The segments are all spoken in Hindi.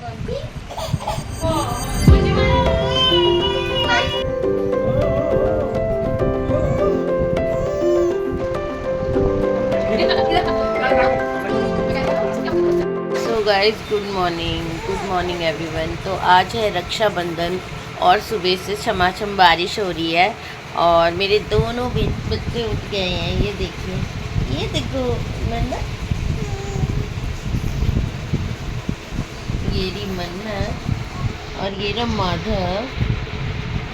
So guys good morning everyone. तो आज है रक्षाबंधन और सुबह से छमाछम बारिश हो रही है और मेरे दोनों बच्चे उठ गए हैं। ये देखिए, ये देखो मन्नत, ये रही मन्नत और ये रहा माधव।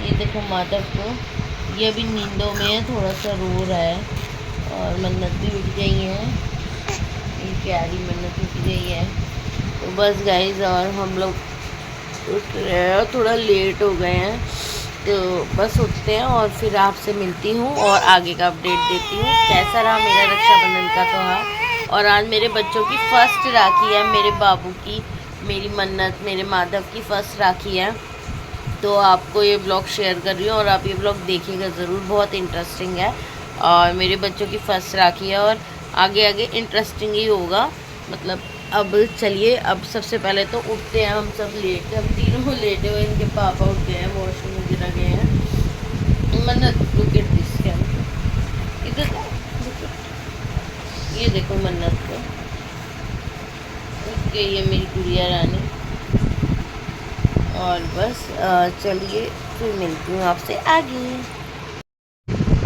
ये देखो माधव को, ये भी नींदों में है, थोड़ा सा रो रहा है। और मन्नत भी उठ गई है, ये प्यारी मन्नत उठ गई है। तो बस गाइज, और हम लोग उठ रहे हैं, थोड़ा लेट हो गए हैं, तो बस उठते हैं और फिर आपसे मिलती हूँ और आगे का अपडेट देती हूँ कैसा रहा मेरा रक्षाबंधन का त्यौहार। और आज मेरे बच्चों की फर्स्ट राखी है, मेरे बाबू की, मेरी मन्नत, मेरे माधव की फर्स्ट राखी है। तो आपको ये ब्लॉग शेयर कर रही हूँ और आप ये ब्लॉग देखिएगा ज़रूर, बहुत इंटरेस्टिंग है। और मेरे बच्चों की फर्स्ट राखी है और आगे आगे इंटरेस्टिंग ही होगा। मतलब अब चलिए, अब सबसे पहले तो उठते हैं, हम सब लेट, हम तीनों लेटे हुए, इनके पापा उठ गए हैं, वॉशरूम वगैरह गए हैं। मन्नत लुक एट दिस कैमरा, इधर ये देखो मन्नत को, उठ गई है मेरी गुड़िया रानी। और बस चलिए फिर मिलती हूँ आपसे आगे।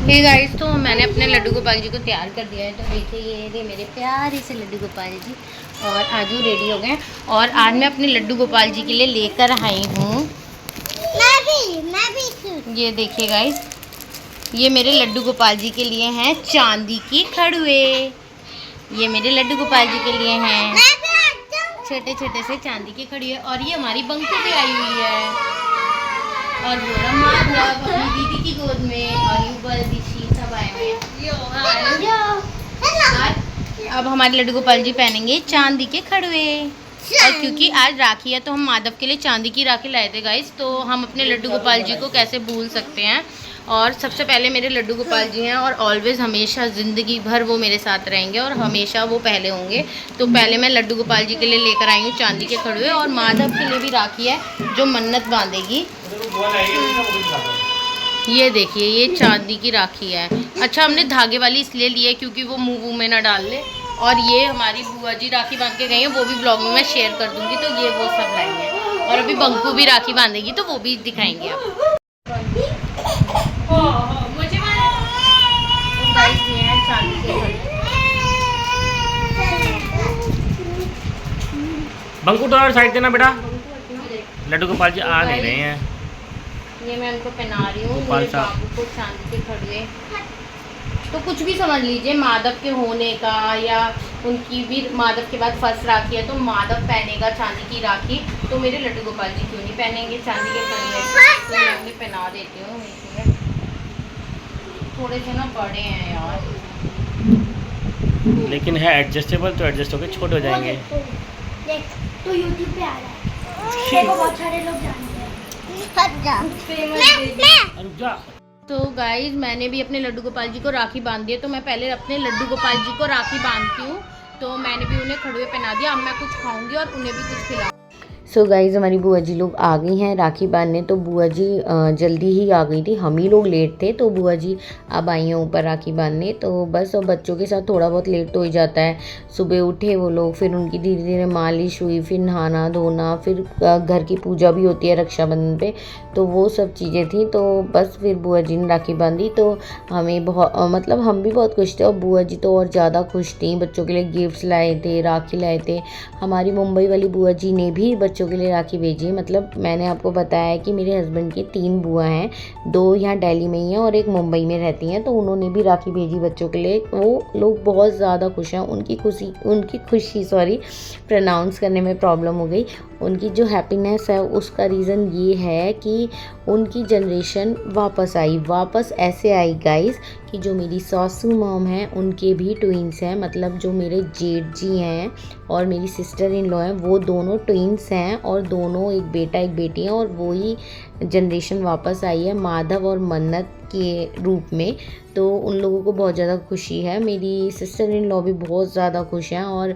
हे गाइस, तो मैंने अपने लड्डू गोपाल जी को तैयार कर दिया है। तो देखिए, ये थे मेरे प्यारे से लड्डू गोपाल जी और आज वो रेडी हो गए। और आज मैं अपने लड्डू गोपाल जी के लिए लेकर आई हूँ, मैं भी ये देखिए गाइस, ये मेरे लड्डू गोपाल जी के लिए हैं चांदी की खड़ुए। ये मेरे लड्डू गोपाल जी के लिए हैं छोटे छोटे से चांदी के खड़ुए। और ये हमारी बंकू भी आई हुई है और वो माधव अपनी दीदी की गोद में, और युगल दिशी सब आए हुए हैं। अब हमारे लड्डू गोपाल जी पहनेंगे चांदी के खड़ुए। और क्योंकि आज राखी है तो हम माधव के लिए चांदी की राखी लाए थे गाइस, तो हम अपने लड्डू गोपाल जी को कैसे भूल सकते हैं। और सबसे पहले मेरे लड्डू गोपाल जी हैं और ऑलवेज़ हमेशा ज़िंदगी भर वो मेरे साथ रहेंगे और हमेशा वो पहले होंगे। तो पहले मैं लड्डू गोपाल जी के लिए लेकर आई हूँ चांदी के खड़ुए, और माधव के लिए भी राखी है जो मन्नत बांधेगी। ये देखिए, ये चांदी की राखी है। अच्छा, हमने धागे वाली इसलिए ली है क्योंकि वो मुँह में ना डाल ले। और ये हमारी बुआ जी राखी बांध के गई हैं, वो भी ब्लॉग में मैं शेयर कर दूँगी। तो ये वो सब लाएंगे और अभी बंकू भी राखी बांधेगी तो वो भी दिखाएंगे आप। बंकू तो और साइड देना बेटा, लड्डू गोपाल जी आ नहीं रहे हैं। ये मैं उनको पहना रही हूँ गोपाल मेरे बाबू को चांदी के खड़ुए। तो कुछ भी समझ लीजिए, माधव के होने का, या उनकी भी माधव के बाद फर्स्ट राखी है तो माधव पहनेगा चांदी की राखी, तो मेरे लड्डू गोपाल जी क्यों नहीं पहनेंगे चांदी के खड़ुए। तो मैं उन्हें पहना देती हूँ। थोड़े से ना बड़े हैं यार, लेकिन है एडजस्टेबल, तो एडजस्ट होकर छोटे हो जाएंगे। देख, तो यूट्यूब पे आ रहा है, देखो बहुत सारे लोग जानते हैं। रुक जा। तो गाइज, मैंने भी अपने लड्डू गोपाल जी को राखी बांध दी है। तो मैं पहले अपने लड्डू गोपाल जी को राखी बांधती हूँ। तो मैंने भी उन्हें खड़ुए पहना दिया, अब मैं कुछ खाऊंगी और उन्हें भी कुछ खिला। सो गाइज़, हमारी बुआ जी लोग आ गई हैं राखी बांधने। तो बुआ जी जल्दी ही आ गई थी, हम ही लोग लेट थे, तो बुआ जी अब आई हैं ऊपर राखी बांधने। तो बस अब बच्चों के साथ थोड़ा बहुत लेट तो हो ही जाता है। सुबह उठे वो लोग, फिर उनकी धीरे धीरे मालिश हुई, फिर नहाना धोना, फिर घर की पूजा भी होती है रक्षाबंधन पे, तो वो सब चीज़ें थी। तो बस फिर बुआ जी ने राखी बांधी, तो हमें बहुत मतलब हम भी बहुत खुश थे और बुआ जी तो और ज़्यादा खुश थी। बच्चों के लिए गिफ्ट्स लाए थे, राखी लाए थे। हमारी मुंबई वाली बुआ जी ने भी बच्चों के लिए राखी भेजी है। मतलब मैंने आपको बताया है कि मेरे हस्बैंड की 3 बुआ हैं, 2 यहाँ दिल्ली में ही हैं और एक मुंबई में रहती हैं। तो उन्होंने भी राखी भेजी बच्चों के लिए। वो लोग बहुत ज़्यादा खुश हैं। उनकी खुशी प्रोनाउंस करने में प्रॉब्लम हो गई। उनकी जो हैप्पीनेस है उसका रीज़न ये है कि उनकी जनरेशन वापस ऐसे आई गाइस, कि जो मेरी सासू मॉम हैं उनके भी ट्विंस हैं। मतलब जो मेरे जेठ जी हैं और मेरी सिस्टर इन लॉ हैं, वो दोनों ट्विंस हैं और दोनों एक बेटा एक बेटी हैं, और वही जनरेशन वापस आई है। माधव और मन्नत के रूप में, तो उन लोगों को बहुत ज़्यादा खुशी है। मेरी सिस्टर इन लॉ भी बहुत ज़्यादा खुश हैं और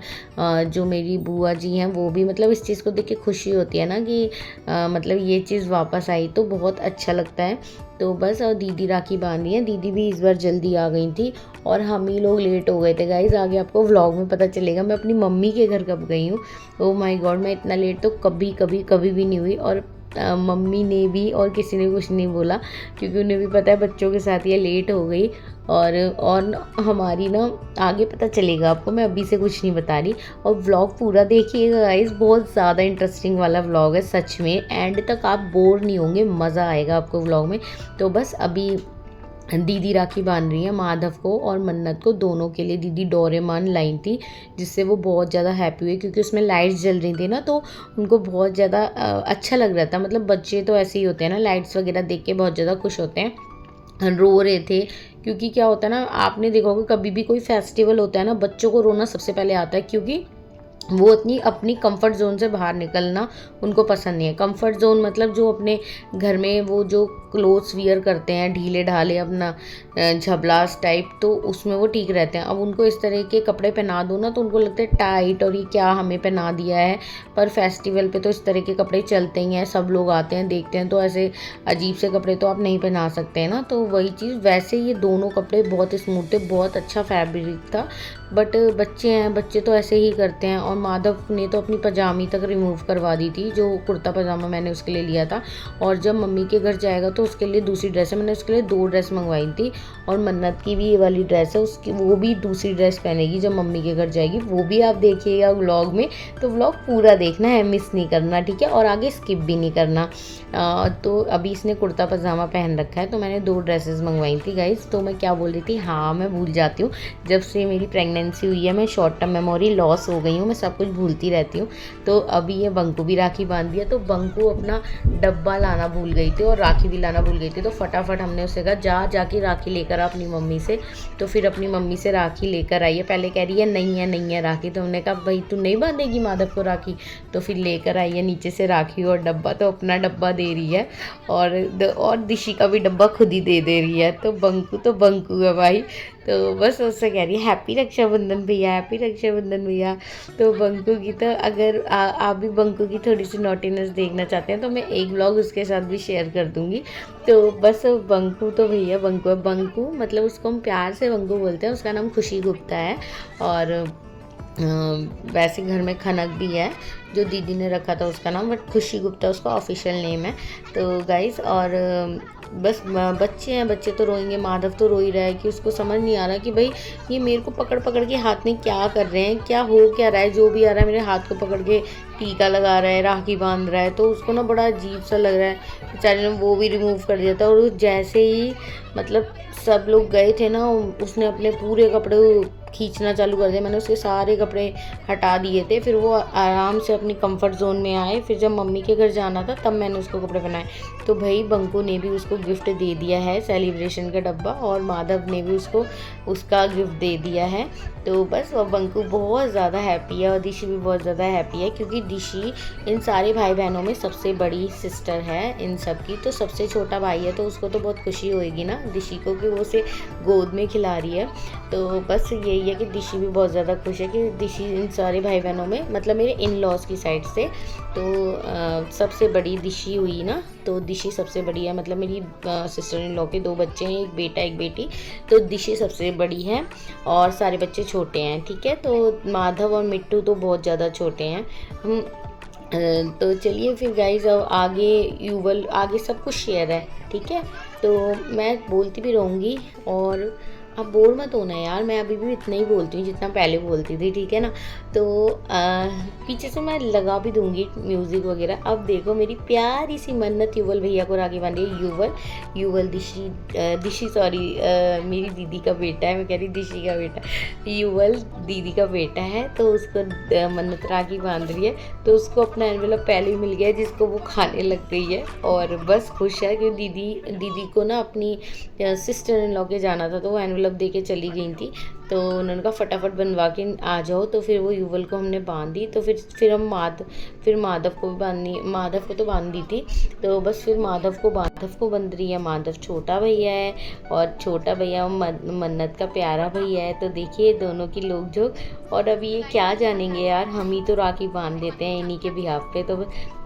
जो मेरी बुआ जी हैं वो भी, मतलब इस चीज़ को देख के खुशी होती है ना कि मतलब ये चीज़ वापस आई तो बहुत अच्छा लगता है। तो बस, और दीदी राखी बांधी है, दीदी भी इस बार जल्दी आ गई थी और हम ही लोग लेट हो गए थे गाइज़। आगे आपको व्लॉग में पता चलेगा मैं अपनी मम्मी के घर कब गई हूँ। ओह माय गॉड, मैं इतना लेट तो कभी भी नहीं हुई। और मम्मी ने भी और किसी ने कुछ नहीं बोला, क्योंकि उन्हें भी पता है बच्चों के साथ ये लेट हो गई। और हमारी ना आगे पता चलेगा आपको, मैं अभी से कुछ नहीं बता रही। और व्लॉग पूरा देखिएगा गाइस, बहुत ज़्यादा इंटरेस्टिंग वाला व्लॉग है सच में। एंड तक आप बोर नहीं होंगे, मज़ा आएगा आपको व्लॉग में। तो बस अभी दीदी राखी बांध रही है माधव को और मन्नत को, दोनों के लिए। दीदी डोरेमोन लाई थी जिससे वो बहुत ज़्यादा हैप्पी हुई, क्योंकि उसमें लाइट्स जल रही थी ना, तो उनको बहुत ज़्यादा अच्छा लग रहा था। मतलब बच्चे तो ऐसे ही होते हैं ना, लाइट्स वगैरह देख के बहुत ज़्यादा खुश होते हैं। रो रहे थे, क्योंकि क्या होता है ना, आपने देखा होगा कभी भी कोई फेस्टिवल होता है ना, बच्चों को रोना सबसे पहले आता है, क्योंकि वो अपनी कंफर्ट जोन से बाहर निकलना उनको पसंद नहीं है। कंफर्ट जोन मतलब जो अपने घर में वो जो क्लोथ्स वियर करते हैं ढीले ढाले, अपना झबलास टाइप, तो उसमें वो ठीक रहते हैं। अब उनको इस तरह के कपड़े पहना दो ना, तो उनको लगता है टाइट, और ये क्या हमें पहना दिया है। पर फेस्टिवल पे तो इस तरह के कपड़े चलते ही हैं, सब लोग आते हैं देखते हैं, तो ऐसे अजीब से कपड़े तो आप नहीं पहना सकते हैं ना। तो वही चीज़, वैसे ये दोनों कपड़े बहुत स्मूथ थे, बहुत अच्छा फैब्रिक था। बट बच्चे हैं, बच्चे तो ऐसे ही करते हैं। और माधव ने तो अपनी पजामी तक रिमूव करवा दी थी, जो कुर्ता पजामा मैंने उसके लिए लिया था। और जब मम्मी के घर जाएगा तो उसके लिए दूसरी ड्रेस है, मैंने उसके लिए 2 ड्रेस मंगवाई थी। और मन्नत की भी ये वाली ड्रेस है, उसकी वो भी दूसरी ड्रेस पहनेगी जब मम्मी के घर जाएगी, वो भी आप देखिएगा व्लॉग में। तो व्लॉग पूरा देखना है, मिस नहीं करना, ठीक है, और आगे स्किप भी नहीं करना। तो अभी इसने कुर्ता पजामा पहन रखा है, तो मैंने 2 ड्रेसेस मंगवाई थी गाइस। तो मैं क्या बोल रही थी, हाँ मैं भूल जाती हूँ, जब से मेरी प्रेगनेंसी हुई है मैं शॉर्ट टर्म मेमोरी लॉस हो गई हूँ, मैं सब कुछ भूलती रहती हूँ। तो अभी ये बंकू भी राखी बांध दिया, तो बंकू अपना डब्बा लाना भूल गई थी और राखी भी लाना भूल गई थी। तो फटाफट हमने उसे कहा जाके राखी लेकर आ अपनी मम्मी से। तो फिर अपनी मम्मी से राखी लेकर आई है। पहले कह रही है नहीं है राखी, तो हमने कहा भाई तू नहीं बांधेगी माधव को राखी, तो फिर लेकर आई है नीचे से राखी और डब्बा। तो अपना डब्बा दे रही है और दिशी का भी डब्बा खुद ही दे रही है। तो बंकू है भाई। तो बस उससे कह रही है हैप्पी रक्षाबंधन भैया, हैप्पी रक्षाबंधन भैया। तो बंकू की तो अगर आप भी बंकू की थोड़ी सी नॉटीनेस देखना चाहते हैं तो मैं एक व्लॉग उसके साथ भी शेयर कर दूंगी। तो बस बंकू तो भैया बंकू है। बंकू मतलब उसको हम प्यार से बंकू बोलते हैं, उसका नाम खुशी गुप्ता है। और वैसे घर में खनक भी है जो दीदी ने रखा था उसका नाम, बट खुशी गुप्ता उसका ऑफिशियल नेम है। तो गाइस, और बस बच्चे हैं, बच्चे तो रोएंगे। माधव तो रो ही रहा है कि उसको समझ नहीं आ रहा कि भाई ये मेरे को पकड़ के हाथ में क्या कर रहे हैं, क्या हो क्या रहा है। जो भी आ रहा है मेरे हाथ को पकड़ के टीका लगा रहा है, राखी बांध रहा है, तो उसको ना बड़ा अजीब सा लग रहा है। बेचारे ने वो भी रिमूव कर दिया था। और जैसे ही मतलब सब लोग गए थे ना, उसने अपने पूरे कपड़े खींचना चालू कर दिया। मैंने उसके सारे कपड़े हटा दिए थे, फिर वो आराम से अपनी कंफर्ट जोन में आए। फिर जब मम्मी के घर जाना था तब मैंने उसको कपड़े पहनाए। तो भाई बंकू ने भी उसको गिफ्ट दे दिया है सेलिब्रेशन का डब्बा, और माधव ने भी उसको उसका गिफ्ट दे दिया है। तो बस, और बंकू बहुत ज़्यादा हैप्पी है और दिशी भी बहुत ज़्यादा हैप्पी है, क्योंकि दिशी इन सारे भाई बहनों में सबसे बड़ी सिस्टर है इन सब की। तो सबसे छोटा भाई है, तो उसको तो बहुत खुशी होएगी ना दिशी को कि वो उसे गोद में खिला रही है। तो बस यही है कि दिशी भी बहुत ज़्यादा खुश है कि दिशी इन सारे भाई बहनों में, मतलब मेरे इन लॉज की साइड से तो सबसे बड़ी दिशी हुई ना। तो दिशी सबसे बड़ी है, मतलब मेरी सिस्टर इन लॉ के 2 बच्चे हैं, एक बेटा एक बेटी। तो दिशी सबसे बड़ी है और सारे बच्चे छोटे हैं, ठीक है। तो माधव और मिट्टू तो बहुत ज़्यादा छोटे हैं। तो चलिए फिर गाइज, अब आगे सब कुछ शेयर है, ठीक है। तो मैं बोलती भी रहूँगी और आप बोर मत होना यार, मैं अभी भी इतना ही बोलती हूँ जितना पहले बोलती थी, ठीक है ना। तो पीछे से मैं लगा भी दूंगी म्यूज़िक वगैरह। अब देखो मेरी प्यारी सी मन्नत युवल भैया को राखी बांधी है। युवल दिशी सॉरी, मेरी दीदी का बेटा है, मैं कह रही दिशी का बेटा, युवल दीदी का बेटा है। तो उसको मन्नत राखी बांध रही है। तो उसको अपना एनवेलप पहले ही मिल गया है, जिसको वो खाने लग गई है और बस खुश है कि दीदी को ना अपनी सिस्टर इन लॉ के जाना था, तो वो एनवेलप दे के चली गई थी। तो उन्होंने कहा फटाफट बनवा के आ जाओ। तो फिर वो युगल को हमने बांध दी। तो फिर हम माधव को भी माधव को तो बांध दी थी। तो बस फिर माधव को बंध रही है। माधव छोटा भैया है और छोटा भैया मन्नत का प्यारा भैया है। तो देखिए दोनों की लोग जो, और अभी ये क्या जानेंगे यार, हम ही तो राखी बांध देते हैं इन्हीं के बिहाफ पे। तो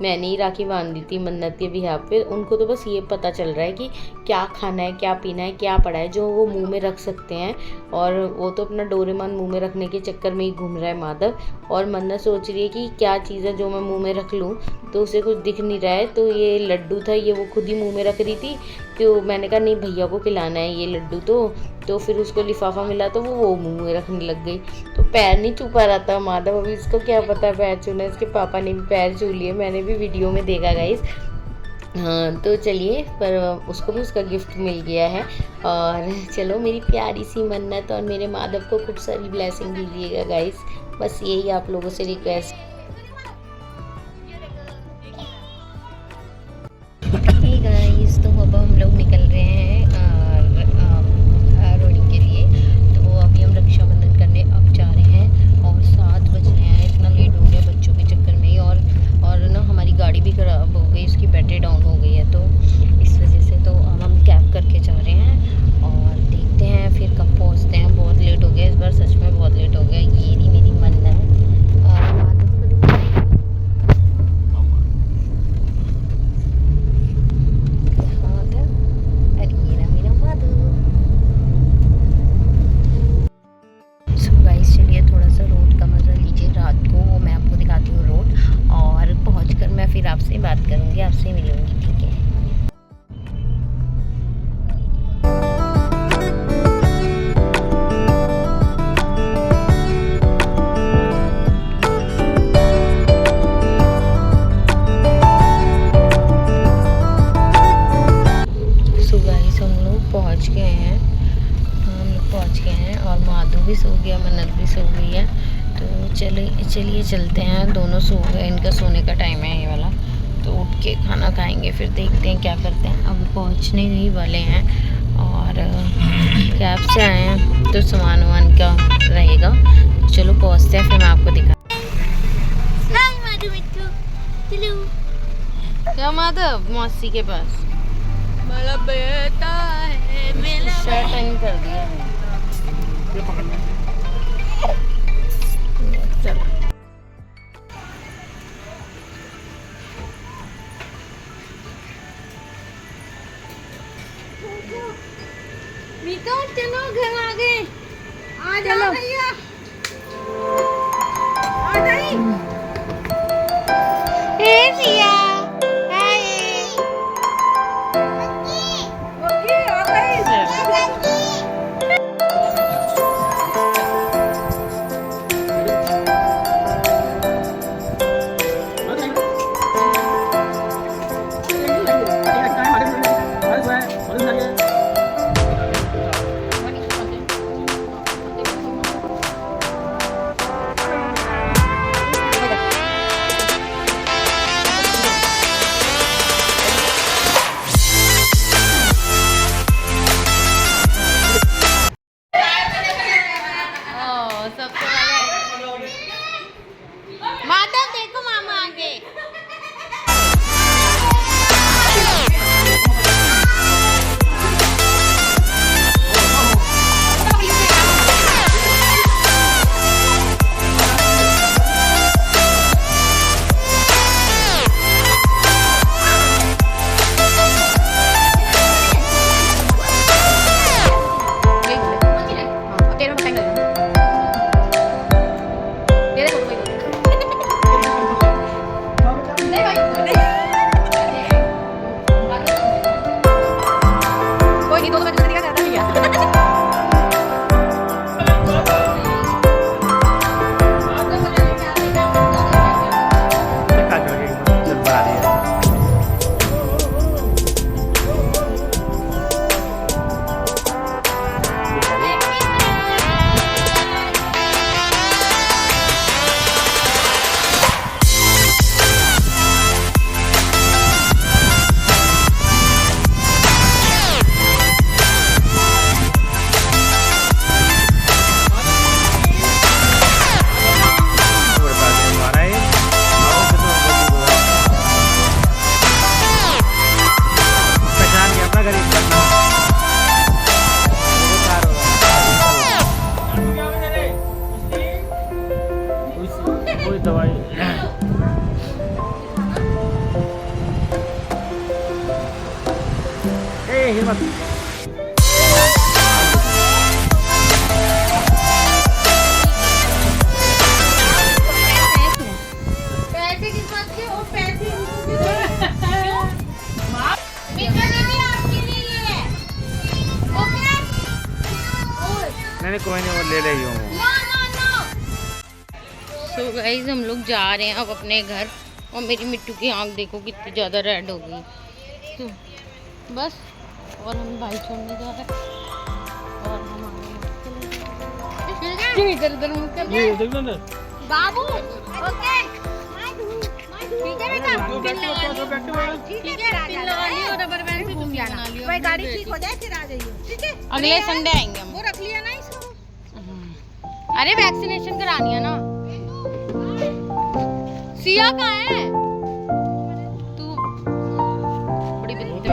मैंने ही राखी बांध दी थी मन्नत के बिहाफ पे। उनको तो बस ये पता चल रहा है कि क्या खाना है, क्या पीना है, क्या पड़ा है, जो वो मुंह में रख सकते हैं। और वो तो अपना डोरेमोन मुंह में रखने के चक्कर में ही घूम रहा है माधव। और मन्नत सोच रही है कि क्या चीज़ है जो मैं मुंह में रख लूँ, तो उसे कुछ दिख नहीं रहा है। तो ये लड्डू था, ये वो खुद ही मुंह में रख रही थी। तो मैंने कहा नहीं भैया को खिलाना है ये लड्डू। तो फिर उसको लिफाफा मिला तो वो मुंह में रखने लग गई। तो पैर नहीं छू पा रहा था माधव। अभी इसको क्या पता पैर छूना, इसके पापा ने भी पैर छू लिए, मैंने भी वीडियो में देखा गाइस। हाँ तो चलिए, पर उसको भी उसका गिफ्ट मिल गया है। और चलो मेरी प्यारी सी मन्नत और मेरे माधव को खूब सारी ब्लेसिंग दीजिएगा गाइस, बस यही आप लोगों से रिक्वेस्ट। हे गाइस, तो अब हम लोग निकल रहे हैं रोडी के लिए। तो अभी हम रक्षाबंधन करने अब जा रहे हैं और 7 बज रहे हैं। इतना लेट हो गया बच्चों के चक्कर में ही। और ना हमारी गाड़ी भी ख़राब हो गई, उसकी बैटरी डाउन हो गई है। तो इस वजह से तो अब हम कैब करके जा रहे हैं और देखते हैं फिर कब पहुंचते हैं। बहुत लेट हो गया इस बार, सच में बहुत लेट हो गया। ये रही मेरी मन्नत और फिर आपसे बात करूंगी, आपसे मिलूंगी, ठीक है। सो गाइस हम लोग पहुंच गए हैं और माधु भी सो गया, मन्नत भी सो गई है। तो चलिए चलते हैं। दोनों सो गए, इनका सोने का टाइम है ये वाला। तो उठ के खाना खाएंगे, फिर देखते हैं क्या करते हैं। अब पहुंचने ही वाले हैं और कैब से आए हैं तो सामान वामान का रहेगा। चलो पहुंचते हैं, फिर मैं आपको दिखा। क्या माधव मौसी के पास मेरा बेटा है, मेरा शर्ट टाइम कर दिया है। चलो चलो घर आ गए। चलो भैया आ गई। सिया माधव देखो मामा आगे। हिल मत। पैसे किस बात के? और पैसे क्यों? मीठा दीदी आपके लिए ये है। ओके? नहीं कोई नहीं, वो ले रही हूँ। No no no. So guys हम लोग जा रहे हैं अब अपने घर, और मेरी मिट्टू की आंख देखो कितनी ज़्यादा रेड हो गई। तो बस, और हम भाई छोड़ने जा रहे हैं, और हम इधर उधर मुँह कर रहे हैं। बाबू ओके ठीक है बेटा, ठीक है, पिन लगा लियो, रबर बैंड से तुम बना लियो। भाई गाड़ी ठीक हो जाए फिर आ जाइए, ठीक है? अगले संडे आएंगे हम। वो रख लिया ना इसको। अरे वैक्सीनेशन करानी है ना। सिया कहाँ है? तू बड़ी बदतमीज